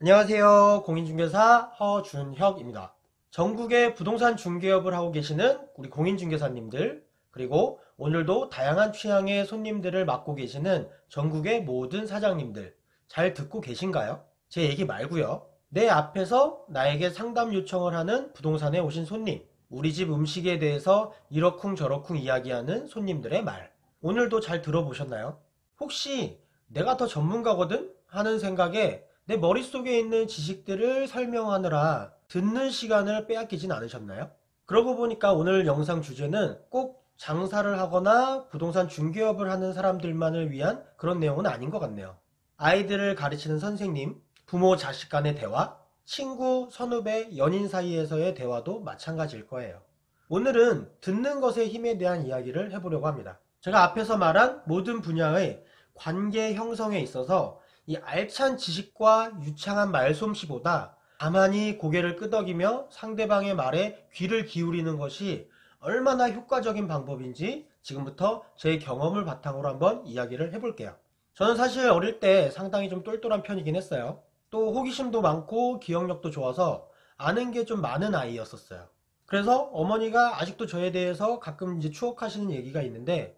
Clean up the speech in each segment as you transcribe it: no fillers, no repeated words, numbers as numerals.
안녕하세요. 공인중개사 허준혁입니다. 전국에 부동산 중개업을 하고 계시는 우리 공인중개사님들, 그리고 오늘도 다양한 취향의 손님들을 맡고 계시는 전국의 모든 사장님들, 잘 듣고 계신가요? 제 얘기 말고요. 내 앞에서 나에게 상담 요청을 하는 부동산에 오신 손님, 우리 집 음식에 대해서 이러쿵저러쿵 이야기하는 손님들의 말. 오늘도 잘 들어보셨나요? 혹시 내가 더 전문가거든? 하는 생각에 내 머릿속에 있는 지식들을 설명하느라 듣는 시간을 빼앗기진 않으셨나요? 그러고 보니까 오늘 영상 주제는 꼭 장사를 하거나 부동산 중개업을 하는 사람들만을 위한 그런 내용은 아닌 것 같네요. 아이들을 가르치는 선생님, 부모 자식 간의 대화, 친구, 선후배, 연인 사이에서의 대화도 마찬가지일 거예요. 오늘은 듣는 것의 힘에 대한 이야기를 해보려고 합니다. 제가 앞에서 말한 모든 분야의 관계 형성에 있어서 이 알찬 지식과 유창한 말솜씨보다 가만히 고개를 끄덕이며 상대방의 말에 귀를 기울이는 것이 얼마나 효과적인 방법인지 지금부터 제 경험을 바탕으로 한번 이야기를 해볼게요. 저는 사실 어릴 때 상당히 좀 똘똘한 편이긴 했어요. 또 호기심도 많고 기억력도 좋아서 아는 게 좀 많은 아이였었어요. 그래서 어머니가 아직도 저에 대해서 가끔 이제 추억하시는 얘기가 있는데,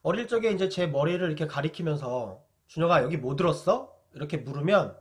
어릴 적에 이제 제 머리를 이렇게 가리키면서 준혁아 여기 뭐 들었어? 이렇게 물으면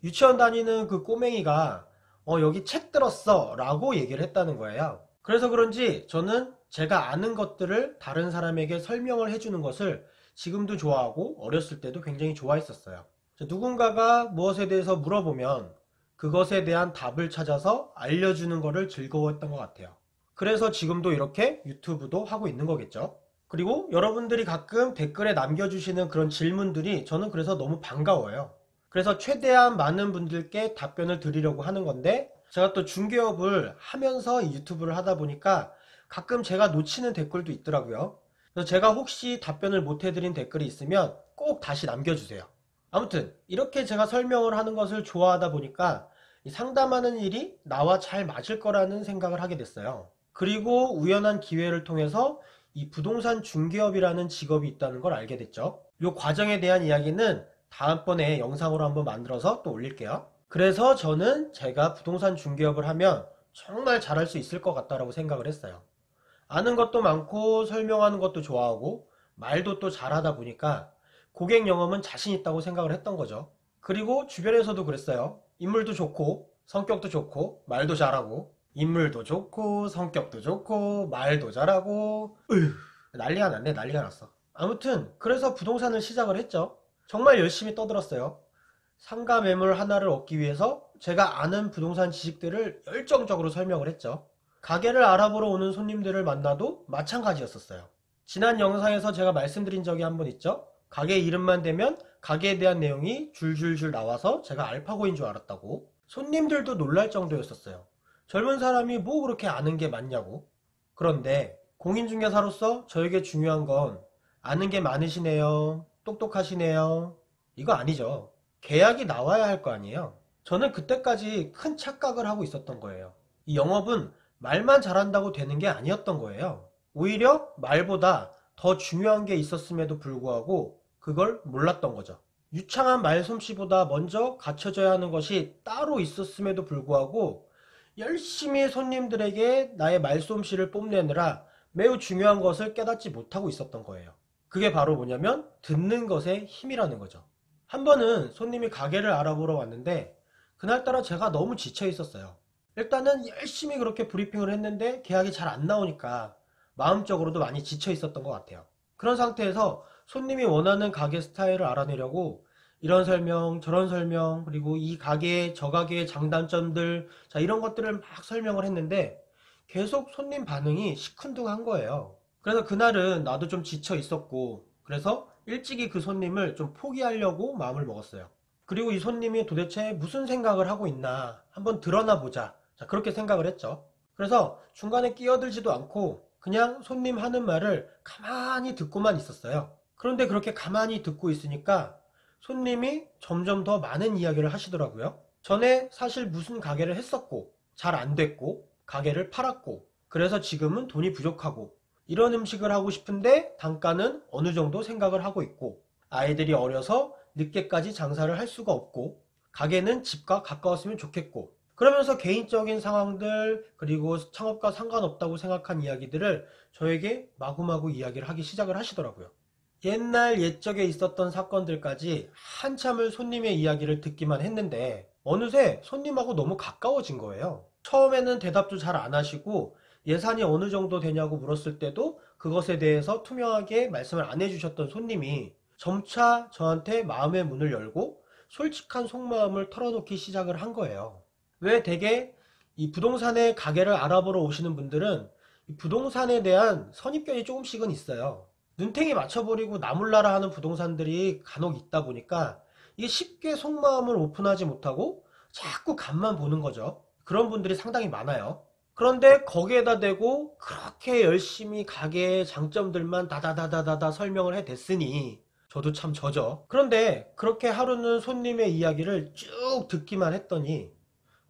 유치원 다니는 그 꼬맹이가 여기 책 들었어 라고 얘기를 했다는 거예요. 그래서 그런지 저는 제가 아는 것들을 다른 사람에게 설명을 해주는 것을 지금도 좋아하고 어렸을 때도 굉장히 좋아했었어요. 누군가가 무엇에 대해서 물어보면 그것에 대한 답을 찾아서 알려주는 것을 즐거워했던 것 같아요. 그래서 지금도 이렇게 유튜브도 하고 있는 거겠죠. 그리고 여러분들이 가끔 댓글에 남겨주시는 그런 질문들이 저는 그래서 너무 반가워요. 그래서 최대한 많은 분들께 답변을 드리려고 하는 건데, 제가 또 중개업을 하면서 이 유튜브를 하다 보니까 가끔 제가 놓치는 댓글도 있더라고요. 그래서 제가 혹시 답변을 못 해드린 댓글이 있으면 꼭 다시 남겨주세요. 아무튼 이렇게 제가 설명을 하는 것을 좋아하다 보니까 이 상담하는 일이 나와 잘 맞을 거라는 생각을 하게 됐어요. 그리고 우연한 기회를 통해서 이 부동산 중개업이라는 직업이 있다는 걸 알게 됐죠. 이 과정에 대한 이야기는 다음번에 영상으로 한번 만들어서 또 올릴게요. 그래서 저는 제가 부동산 중개업을 하면 정말 잘할 수 있을 것 같다라고 생각을 했어요. 아는 것도 많고 설명하는 것도 좋아하고 말도 또 잘하다 보니까 고객 영업은 자신 있다고 생각을 했던 거죠. 그리고 주변에서도 그랬어요. 인물도 좋고 성격도 좋고 말도 잘하고, 인물도 좋고 성격도 좋고 말도 잘하고, 난리가 났네. 난리가 났어. 아무튼 그래서 부동산을 시작을 했죠. 정말 열심히 떠들었어요. 상가 매물 하나를 얻기 위해서 제가 아는 부동산 지식들을 열정적으로 설명을 했죠. 가게를 알아보러 오는 손님들을 만나도 마찬가지였었어요. 지난 영상에서 제가 말씀드린 적이 한 번 있죠. 가게 이름만 대면 가게에 대한 내용이 줄줄줄 나와서 제가 알파고인 줄 알았다고. 손님들도 놀랄 정도였었어요. 젊은 사람이 뭐 그렇게 아는 게 많냐고. 그런데 공인중개사로서 저에게 중요한 건 아는 게 많으시네요, 똑똑하시네요, 이거 아니죠. 계약이 나와야 할 거 아니에요. 저는 그때까지 큰 착각을 하고 있었던 거예요. 이 영업은 말만 잘한다고 되는 게 아니었던 거예요. 오히려 말보다 더 중요한 게 있었음에도 불구하고 그걸 몰랐던 거죠. 유창한 말솜씨보다 먼저 갖춰져야 하는 것이 따로 있었음에도 불구하고 열심히 손님들에게 나의 말솜씨를 뽐내느라 매우 중요한 것을 깨닫지 못하고 있었던 거예요. 그게 바로 뭐냐면 듣는 것의 힘이라는 거죠. 한 번은 손님이 가게를 알아보러 왔는데 그날따라 제가 너무 지쳐 있었어요. 일단은 열심히 그렇게 브리핑을 했는데 계약이 잘 안 나오니까 마음적으로도 많이 지쳐 있었던 것 같아요. 그런 상태에서 손님이 원하는 가게 스타일을 알아내려고 이런 설명, 저런 설명, 그리고 이 가게, 저 가게의 장단점들, 자, 이런 것들을 막 설명을 했는데 계속 손님 반응이 시큰둥한 거예요. 그래서 그날은 나도 좀 지쳐 있었고, 그래서 일찍이 그 손님을 좀 포기하려고 마음을 먹었어요. 그리고 이 손님이 도대체 무슨 생각을 하고 있나 한번 드러나 보자. 자, 그렇게 생각을 했죠. 그래서 중간에 끼어들지도 않고 그냥 손님 하는 말을 가만히 듣고만 있었어요. 그런데 그렇게 가만히 듣고 있으니까 손님이 점점 더 많은 이야기를 하시더라고요. 전에 사실 무슨 가게를 했었고, 잘 안 됐고, 가게를 팔았고, 그래서 지금은 돈이 부족하고, 이런 음식을 하고 싶은데 단가는 어느 정도 생각을 하고 있고, 아이들이 어려서 늦게까지 장사를 할 수가 없고, 가게는 집과 가까웠으면 좋겠고, 그러면서 개인적인 상황들 그리고 창업과 상관없다고 생각한 이야기들을 저에게 마구마구 이야기를 하기 시작을 하시더라고요. 옛날 옛적에 있었던 사건들까지 한참을 손님의 이야기를 듣기만 했는데 어느새 손님하고 너무 가까워진 거예요. 처음에는 대답도 잘 안 하시고 예산이 어느 정도 되냐고 물었을 때도 그것에 대해서 투명하게 말씀을 안 해주셨던 손님이 점차 저한테 마음의 문을 열고 솔직한 속마음을 털어놓기 시작을 한 거예요. 왜 대개 이 부동산의 가게를 알아보러 오시는 분들은 이 부동산에 대한 선입견이 조금씩은 있어요. 눈탱이 맞춰버리고 나몰라라 하는 부동산들이 간혹 있다 보니까 이게 쉽게 속마음을 오픈하지 못하고 자꾸 간만 보는 거죠. 그런 분들이 상당히 많아요. 그런데 거기에다 대고 그렇게 열심히 가게의 장점들만 다다다다다다 설명을 해댔으니 저도 참 저죠. 그런데 그렇게 하루는 손님의 이야기를 쭉 듣기만 했더니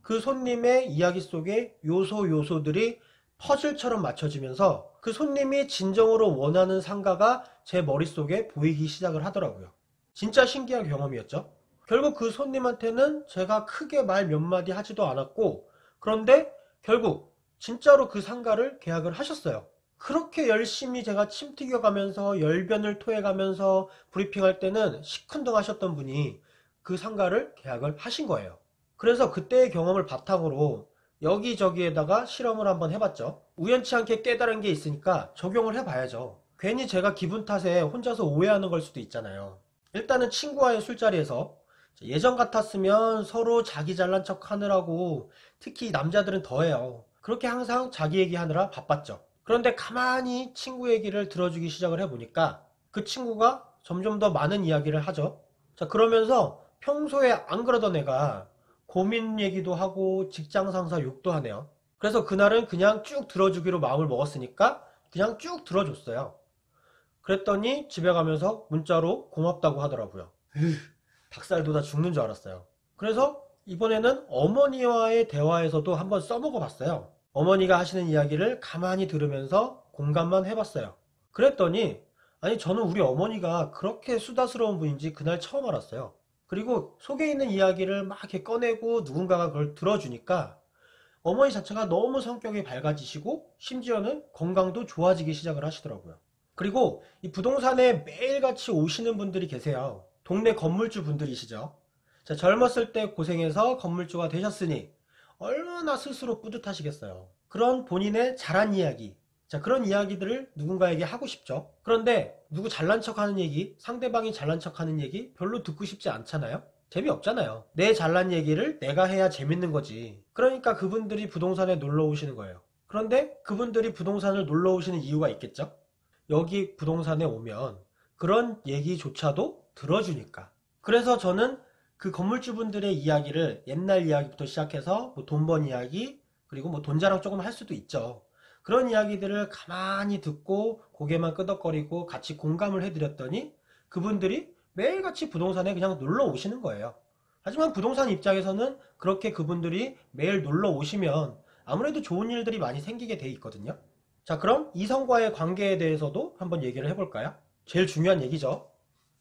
그 손님의 이야기 속에 요소들이 퍼즐처럼 맞춰지면서 그 손님이 진정으로 원하는 상가가 제 머릿속에 보이기 시작을 하더라고요. 진짜 신기한 경험이었죠. 결국 그 손님한테는 제가 크게 말 몇 마디 하지도 않았고, 그런데 결국 진짜로 그 상가를 계약을 하셨어요. 그렇게 열심히 제가 침 튀겨가면서 열변을 토해가면서 브리핑할 때는 시큰둥하셨던 분이 그 상가를 계약을 하신 거예요. 그래서 그때의 경험을 바탕으로 여기저기에다가 실험을 한번 해봤죠. 우연치 않게 깨달은 게 있으니까 적용을 해봐야죠. 괜히 제가 기분 탓에 혼자서 오해하는 걸 수도 있잖아요. 일단은 친구와의 술자리에서 예전 같았으면 서로 자기 잘난 척 하느라고, 특히 남자들은 더해요. 그렇게 항상 자기 얘기하느라 바빴죠. 그런데 가만히 친구 얘기를 들어주기 시작을 해보니까 그 친구가 점점 더 많은 이야기를 하죠. 자, 그러면서 평소에 안 그러던 애가 고민 얘기도 하고 직장 상사 욕도 하네요. 그래서 그날은 그냥 쭉 들어주기로 마음을 먹었으니까 그냥 쭉 들어줬어요. 그랬더니 집에 가면서 문자로 고맙다고 하더라고요. 닭살 돋아 죽는 줄 알았어요. 그래서 이번에는 어머니와의 대화에서도 한번 써먹어 봤어요. 어머니가 하시는 이야기를 가만히 들으면서 공감만 해봤어요. 그랬더니 아니 저는 우리 어머니가 그렇게 수다스러운 분인지 그날 처음 알았어요. 그리고 속에 있는 이야기를 막 이렇게 꺼내고 누군가가 그걸 들어주니까 어머니 자체가 너무 성격이 밝아지시고 심지어는 건강도 좋아지기 시작을 하시더라고요. 그리고 이 부동산에 매일같이 오시는 분들이 계세요. 동네 건물주 분들이시죠. 자, 젊었을 때 고생해서 건물주가 되셨으니 얼마나 스스로 뿌듯하시겠어요. 그런 본인의 잘한 이야기, 자, 그런 이야기들을 누군가에게 하고 싶죠. 그런데 누구 잘난 척하는 얘기, 상대방이 잘난 척하는 얘기 별로 듣고 싶지 않잖아요. 재미없잖아요. 내 잘난 얘기를 내가 해야 재밌는 거지. 그러니까 그분들이 부동산에 놀러 오시는 거예요. 그런데 그분들이 부동산을 놀러 오시는 이유가 있겠죠. 여기 부동산에 오면 그런 얘기조차도 들어주니까. 그래서 저는 그 건물주분들의 이야기를 옛날 이야기부터 시작해서 뭐 돈 번 이야기, 그리고 뭐 돈 자랑 조금 할 수도 있죠. 그런 이야기들을 가만히 듣고 고개만 끄덕거리고 같이 공감을 해드렸더니 그분들이 매일같이 부동산에 그냥 놀러 오시는 거예요. 하지만 부동산 입장에서는 그렇게 그분들이 매일 놀러 오시면 아무래도 좋은 일들이 많이 생기게 돼 있거든요. 자, 그럼 이성과의 관계에 대해서도 한번 얘기를 해볼까요? 제일 중요한 얘기죠.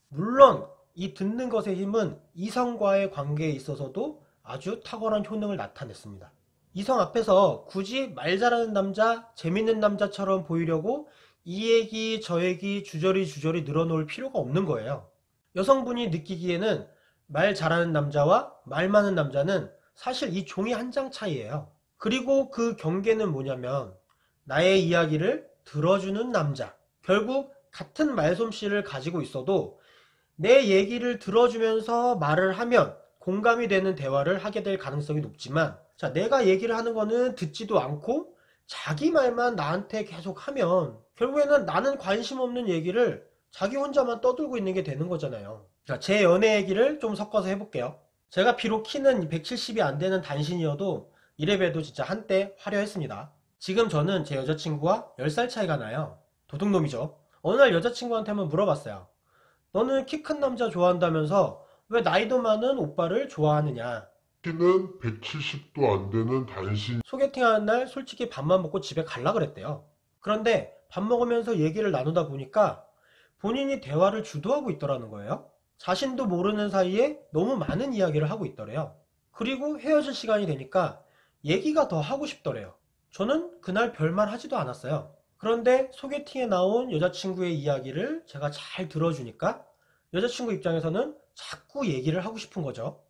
물론 이 듣는 것의 힘은 이성과의 관계에 있어서도 아주 탁월한 효능을 나타냈습니다. 이성 앞에서 굳이 말 잘하는 남자, 재밌는 남자처럼 보이려고 이 얘기 저 얘기 주저리 늘어놓을 필요가 없는 거예요. 여성분이 느끼기에는 말 잘하는 남자와 말 많은 남자는 사실 이 종이 한 장 차이예요. 그리고 그 경계는 뭐냐면 나의 이야기를 들어주는 남자. 결국 같은 말솜씨를 가지고 있어도 내 얘기를 들어주면서 말을 하면 공감이 되는 대화를 하게 될 가능성이 높지만, 자, 내가 얘기를 하는 거는 듣지도 않고 자기 말만 나한테 계속 하면 결국에는 나는 관심 없는 얘기를 자기 혼자만 떠들고 있는 게 되는 거잖아요. 자, 제 연애 얘기를 좀 섞어서 해볼게요. 제가 비록 키는 170이 안 되는 단신이어도 이래봬도 진짜 한때 화려했습니다. 지금 저는 제 여자친구와 10살 차이가 나요. 도둑놈이죠. 어느 날 여자친구한테 한번 물어봤어요. 너는 키 큰 남자 좋아한다면서 왜 나이도 많은 오빠를 좋아하느냐? 키는 170도 안 되는 단신. 소개팅하는 날 솔직히 밥만 먹고 집에 갈라 그랬대요. 그런데 밥 먹으면서 얘기를 나누다 보니까 본인이 대화를 주도하고 있더라는 거예요. 자신도 모르는 사이에 너무 많은 이야기를 하고 있더래요. 그리고 헤어질 시간이 되니까 얘기가 더 하고 싶더래요. 저는 그날 별말 하지도 않았어요. 그런데 소개팅에 나온 여자친구의 이야기를 제가 잘 들어주니까 여자친구 입장에서는 자꾸 얘기를 하고 싶은 거죠.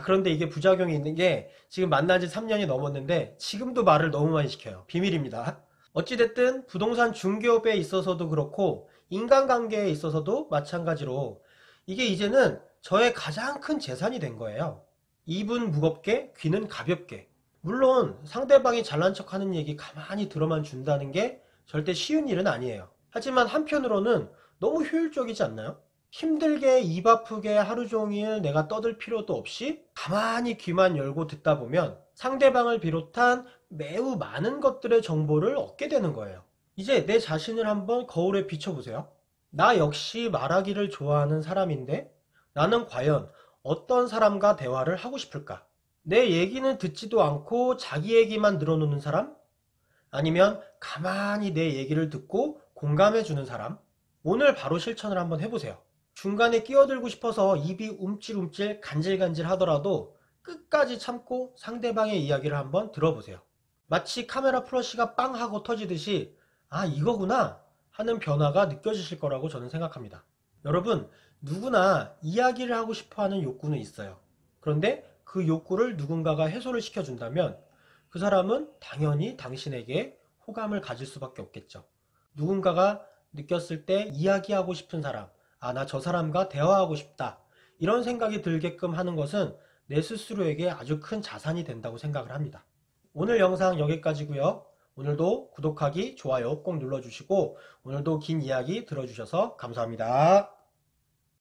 그런데 이게 부작용이 있는 게 지금 만난 지 3년이 넘었는데 지금도 말을 너무 많이 시켜요. 비밀입니다. 어찌됐든 부동산 중개업에 있어서도 그렇고 인간관계에 있어서도 마찬가지로 이게 이제는 저의 가장 큰 재산이 된 거예요. 입은 무겁게 귀는 가볍게. 물론 상대방이 잘난 척하는 얘기 가만히 들어만 준다는 게 절대 쉬운 일은 아니에요. 하지만 한편으로는 너무 효율적이지 않나요? 힘들게 입 아프게 하루 종일 내가 떠들 필요도 없이 가만히 귀만 열고 듣다 보면 상대방을 비롯한 매우 많은 것들의 정보를 얻게 되는 거예요. 이제 내 자신을 한번 거울에 비춰보세요. 나 역시 말하기를 좋아하는 사람인데 나는 과연 어떤 사람과 대화를 하고 싶을까? 내 얘기는 듣지도 않고 자기 얘기만 늘어놓는 사람? 아니면 가만히 내 얘기를 듣고 공감해주는 사람? 오늘 바로 실천을 한번 해보세요. 중간에 끼어들고 싶어서 입이 움찔움찔 간질간질 하더라도 끝까지 참고 상대방의 이야기를 한번 들어보세요. 마치 카메라 플러시가 빵 하고 터지듯이 이거구나 하는 변화가 느껴지실 거라고 저는 생각합니다. 여러분, 누구나 이야기를 하고 싶어 하는 욕구는 있어요. 그런데 그 욕구를 누군가가 해소를 시켜준다면 그 사람은 당연히 당신에게 호감을 가질 수밖에 없겠죠. 누군가가 느꼈을 때 이야기하고 싶은 사람, 나 저 사람과 대화하고 싶다. 이런 생각이 들게끔 하는 것은 내 스스로에게 아주 큰 자산이 된다고 생각을 합니다. 오늘 영상 여기까지고요. 오늘도 구독하기, 좋아요 꼭 눌러주시고 오늘도 긴 이야기 들어주셔서 감사합니다.